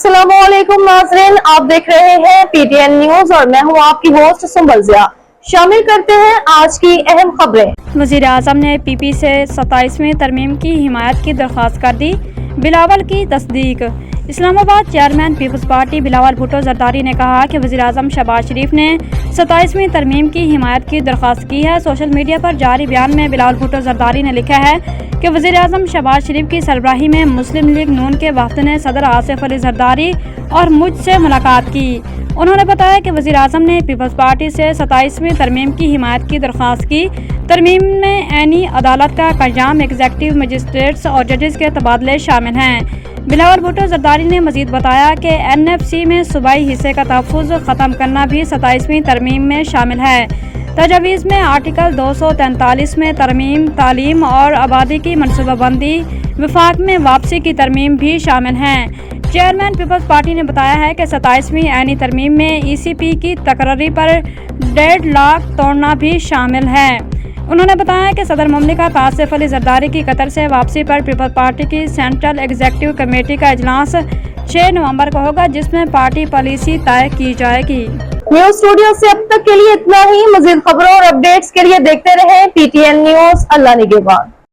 अस्सलाम वालेकुम नाज़रीन, आप देख रहे हैं पीटीएन न्यूज और मैं हूं आपकी होस्ट सुंबल ज़िया। शामिल करते हैं आज की अहम खबरें। वज़ीर आज़म ने पीपी से 27वीं तरमीम की हिमायत की दरख्वास्त कर दी, बिलावल की तस्दीक। Islamabad chairman peoples party Bilawal Bhutto Zardari ने कहा कि वज़ीर आज़म शहबाज शरीफ ने 27वीं तरमीम की हिमायत की दरख्वास्त की है। सोशल मीडिया पर जारी बयान में बिलावल भुट्टो जरदारी ने लिखा है कि वज़ीर आज़म शहबाज शरीफ की सरबराही में मुस्लिम लीग नून के वफ़द ने सदर आसिफ अली जरदारी और मुझसे मुलाकात की। उन्होंने बताया कि वज़ीर आज़म ने पीपल्स पार्टी से 27वीं तरमीम की हिमायत की दरख्वास्त की। तरमीम में ऐनी अदालत का क़याम, एग्जीक्यूटिव मजिस्ट्रेट्स और जजेस के तबादले शामिल हैं। बिलावल भुट्टो जरदारी ने मज़ीद बताया कि NFC में सूबाई हिस्से का तहफ़्फ़ुज़ ख़त्म करना भी 27वीं तरमीम में शामिल है। तजवीज़ में आर्टिकल 243 में तरमीम, तालीम और आबादी की मनसूबाबंदी, वफाक में वापसी की तरमीम भी शामिल हैं। चेयरमैन पीपल्स पार्टी ने बताया है कि 27वीं ऐनी तरमीम में ECP की तकर्री पर डेडलॉक तोड़ना भी शामिल है। उन्होंने बताया कि सदर मुमलिकत आसिफ अली जरदारी की कतर से वापसी पर पीपल्स पार्टी की सेंट्रल एग्जीक्यूटिव कमेटी का इजलास 6 नवंबर को होगा, जिसमें पार्टी पॉलिसी तय की जाएगी। न्यूज स्टूडियो से अब तक के लिए इतना ही। मजीद खबरों और अपडेट्स के लिए देखते रहें PTN न्यूज। अल्लाह निगहबान।